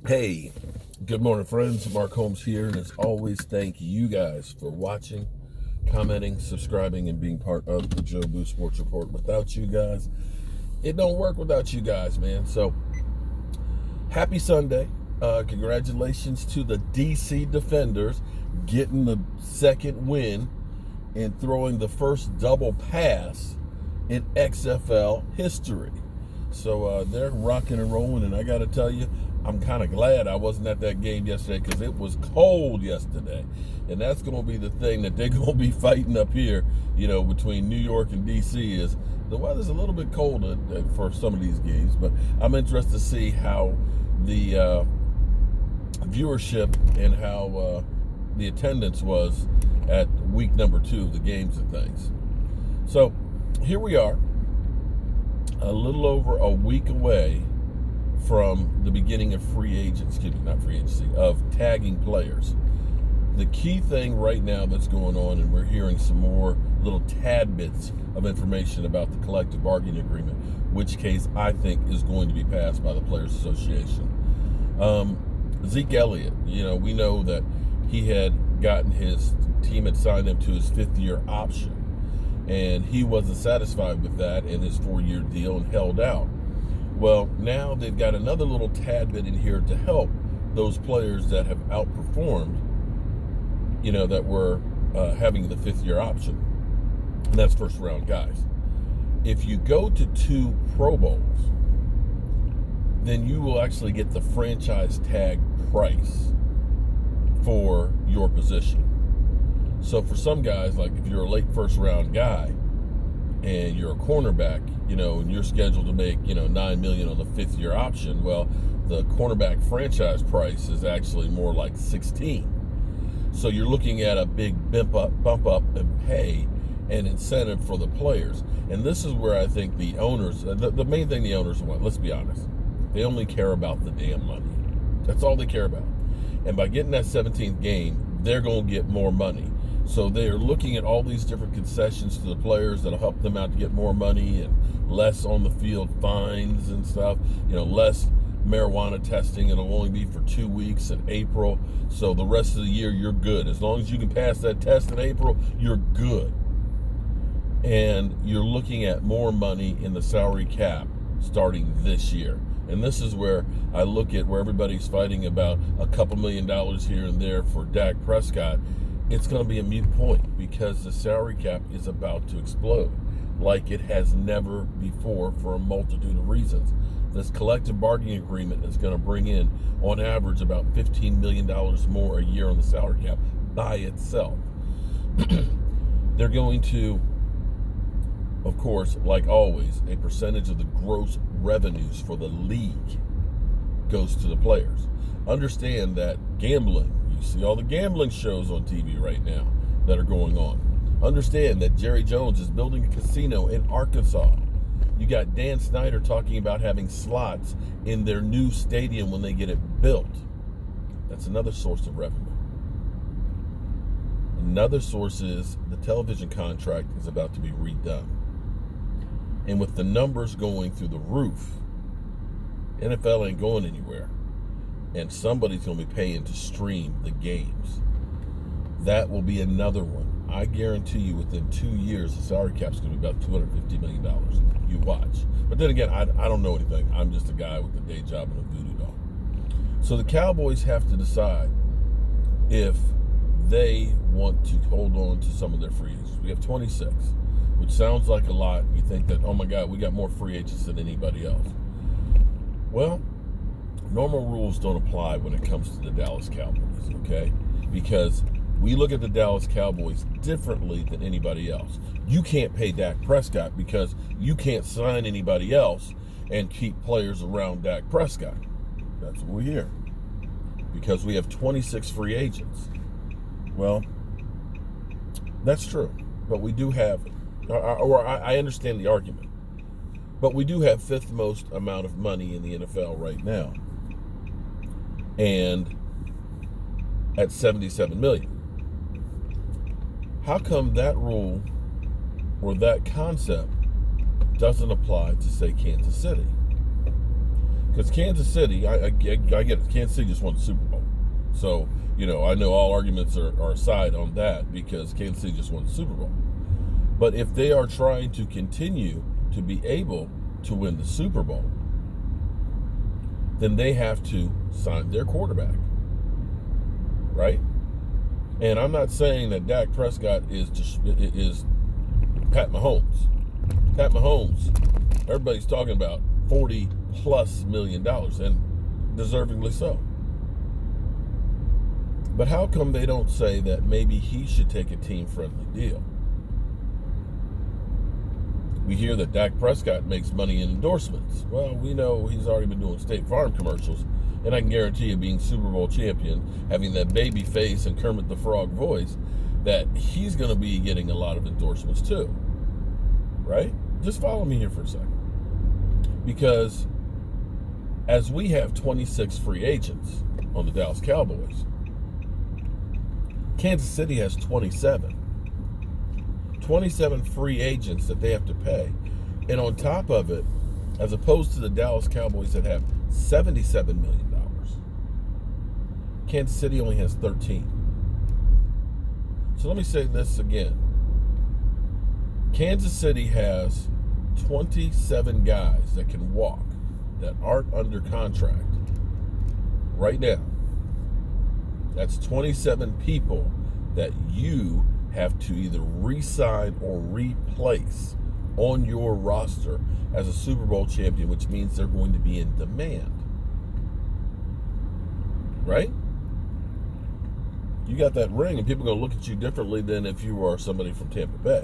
Hey, good morning, friends. Mark Holmes here, and as always, thank you guys for watching, commenting, subscribing, and being part of the Joe Boo Sports Report. Without you guys, it don't work without you guys, man. So, happy Sunday. Congratulations to the DC Defenders getting the second win and throwing the first double pass in XFL history. So they're rocking and rolling, and I got to tell you, I'm kind of glad I wasn't at that game yesterday because it was cold yesterday. And that's going to be the thing that they're going to be fighting up here, between New York and D.C. is the weather's a little bit colder for some of these games. But I'm interested to see how the viewership and how the attendance was at week number 2 of the games and things. So here we are, a little over a week away from the beginning of of tagging players. The key thing right now that's going on, and we're hearing some more little tad bits of information about the collective bargaining agreement, which case I think is going to be passed by the Players Association. Zeke Elliott, we know that he had gotten his team had signed him to his 5th-year option, and he wasn't satisfied with that in his 4-year deal and held out. Well, now they've got another little tad bit in here to help those players that have outperformed, that were having the 5th-year option, and that's first-round guys. If you go to 2 Pro Bowls, then you will actually get the franchise tag price for your position. So for some guys, like if you're a late first-round guy and you're a cornerback, and you're scheduled to make, $9 million on the 5th-year option, well, the cornerback franchise price is actually more like 16. So you're looking at a big bump up in pay and incentive for the players. And this is where I think the owners, the main thing the owners want, let's be honest, they only care about the damn money. That's all they care about. And by getting that 17th game, they're going to get more money. So they're looking at all these different concessions to the players that'll help them out to get more money and less on the field fines and stuff, less marijuana testing. It'll only be for 2 weeks in April. So the rest of the year, you're good. As long as you can pass that test in April, you're good. And you're looking at more money in the salary cap starting this year. And this is where I look at where everybody's fighting about a couple $1 million here and there for Dak Prescott. It's going to be a moot point because the salary cap is about to explode like it has never before for a multitude of reasons. This collective bargaining agreement is going to bring in, on average, about $15 million more a year on the salary cap by itself. They're going to, of course, like always, a percentage of the gross revenues for the league goes to the players. Understand that gambling, you see all the gambling shows on TV right now that are going on. Understand that Jerry Jones is building a casino in Arkansas. You got Dan Snyder talking about having slots in their new stadium when they get it built. That's another source of revenue. Another source is the television contract is about to be redone. And with the numbers going through the roof, NFL ain't going anywhere. And somebody's going to be paying to stream the games. That will be another one. I guarantee you within 2 years, the salary cap's going to be about $250 million. You watch. But then again, I don't know anything. I'm just a guy with a day job and a voodoo doll. So the Cowboys have to decide if they want to hold on to some of their free agents. We have 26, which sounds like a lot. You think that, oh my God, we got more free agents than anybody else. Well, normal rules don't apply when it comes to the Dallas Cowboys, okay? Because we look at the Dallas Cowboys differently than anybody else. You can't pay Dak Prescott because you can't sign anybody else and keep players around Dak Prescott. That's what we hear. Because we have 26 free agents. Well, that's true. But we do have, I understand the argument. But we do have 5th most amount of money in the NFL right now. And at $77 million. How come that rule or that concept doesn't apply to, say, Kansas City? Because Kansas City, I get it. Kansas City just won the Super Bowl. So, I know all arguments are aside on that because Kansas City just won the Super Bowl. But if they are trying to continue to be able to win the Super Bowl, then they have to sign their quarterback, right? And I'm not saying that Dak Prescott is Pat Mahomes. Pat Mahomes, everybody's talking about $40+ million, and deservingly so. But how come they don't say that maybe he should take a team-friendly deal? We hear that Dak Prescott makes money in endorsements. Well, we know he's already been doing State Farm commercials, and I can guarantee you, being Super Bowl champion, having that baby face and Kermit the Frog voice, that he's going to be getting a lot of endorsements too, right? Just follow me here for a second. Because as we have 26 free agents on the Dallas Cowboys, Kansas City has 27. 27 free agents that they have to pay. And on top of it, as opposed to the Dallas Cowboys that have $77 million, Kansas City only has 13. So let me say this again. Kansas City has 27 guys that can walk, that aren't under contract right now. That's 27 people that you have to either re-sign or replace on your roster as a Super Bowl champion, which means they're going to be in demand. Right? You got that ring, and people are going to look at you differently than if you are somebody from Tampa Bay.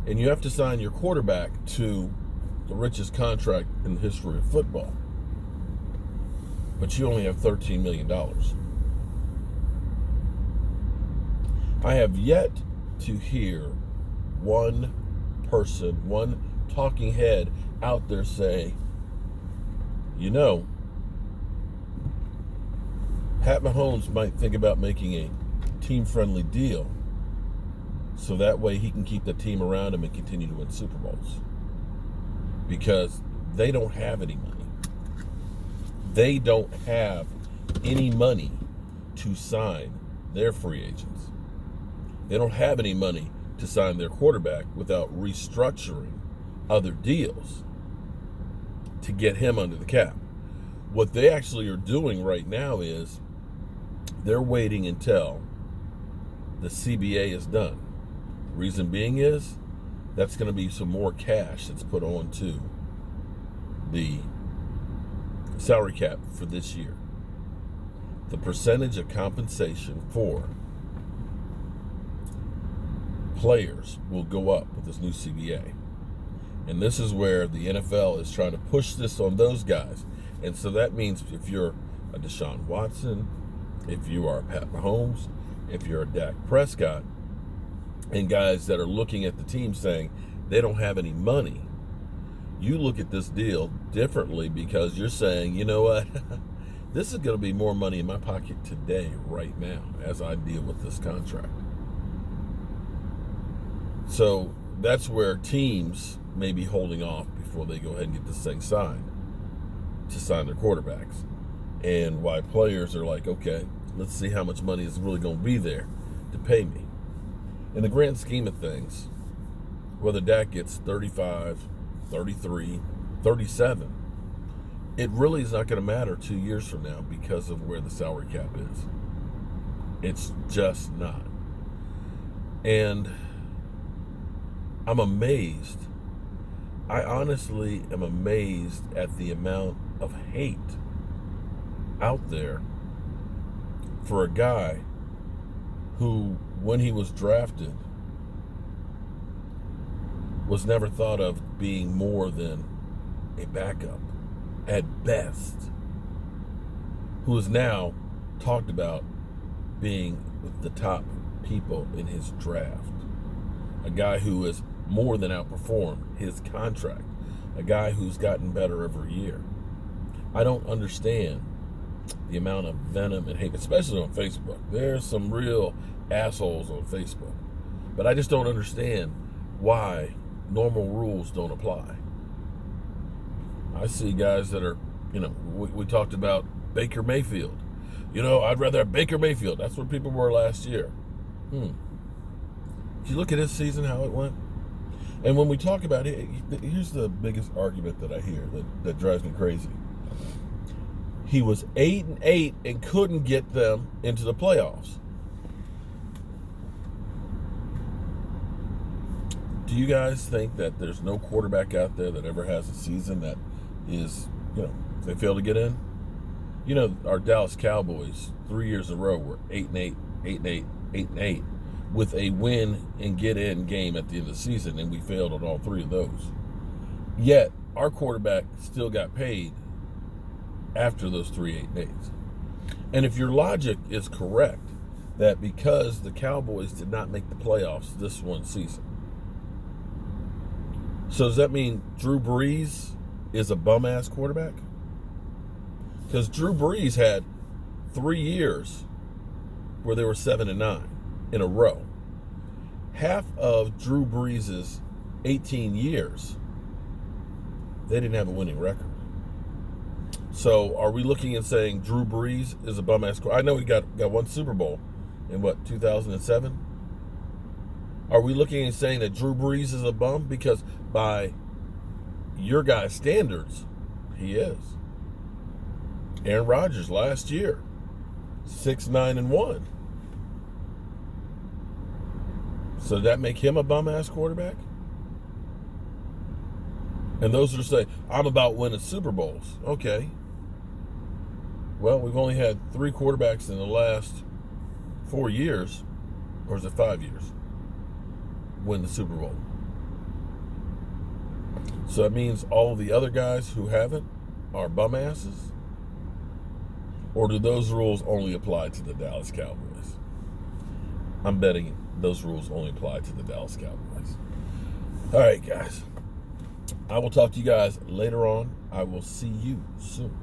And you have to sign your quarterback to the richest contract in the history of football. But you only have $13 million. I have yet to hear one person, one talking head out there say, Pat Mahomes might think about making a team-friendly deal so that way he can keep the team around him and continue to win Super Bowls. Because they don't have any money. They don't have any money to sign their free agents. They don't have any money to sign their quarterback without restructuring other deals to get him under the cap. What they actually are doing right now is they're waiting until the CBA is done. Reason being is that's going to be some more cash that's put on to the salary cap for this year. The percentage of compensation for players will go up with this new CBA. And this is where the NFL is trying to push this on those guys. And so that means if you're a Deshaun Watson, if you are a Pat Mahomes, if you're a Dak Prescott, and guys that are looking at the team saying they don't have any money, you look at this deal differently because you're saying, you know what, this is going to be more money in my pocket today, right now, as I deal with this contract. So that's where teams may be holding off before they go ahead and get this thing signed to sign their quarterbacks. And why players are like, okay, let's see how much money is really going to be there to pay me. In the grand scheme of things, whether Dak gets 35, 33, 37, it really is not going to matter 2 years from now because of where the salary cap is. It's just not. And I'm amazed. I honestly am amazed at the amount of hate out there for a guy who, when he was drafted, was never thought of being more than a backup at best, who is now talked about being with the top people in his draft, a guy who has more than outperformed his contract, a guy who's gotten better every year. I don't understand the amount of venom and hate, especially on Facebook. There's some real assholes on Facebook. But I just don't understand why normal rules don't apply. I see guys that are, we talked about Baker Mayfield. I'd rather have Baker Mayfield. That's where people were last year. Did you look at his season, how it went? And when we talk about it, here's the biggest argument that I hear that drives me crazy. He was 8-8 and couldn't get them into the playoffs. Do you guys think that there's no quarterback out there that ever has a season that is, they fail to get in? Our Dallas Cowboys 3 years in a row were 8-8, 8-8, 8-8 with a win and get in game at the end of the season, and we failed on all three of those. Yet our quarterback still got paid after those 3 8-8s. And if your logic is correct, that because the Cowboys did not make the playoffs this one season, so does that mean Drew Brees is a bum-ass quarterback? Because Drew Brees had 3 years where they were 7-9 in a row. Half of Drew Brees' 18 years, they didn't have a winning record. So are we looking and saying Drew Brees is a bum-ass quarterback? I know he got one Super Bowl in, 2007? Are we looking and saying that Drew Brees is a bum? Because by your guy's standards, he is. Aaron Rodgers last year, 6-9-1. So did that make him a bum-ass quarterback? And those are saying, I'm about winning Super Bowls. Okay. Well, we've only had 3 quarterbacks in the last 4 years, or is it 5 years, win the Super Bowl. So that means all of the other guys who haven't are bum asses? Or do those rules only apply to the Dallas Cowboys? I'm betting those rules only apply to the Dallas Cowboys. All right, guys. I will talk to you guys later on. I will see you soon.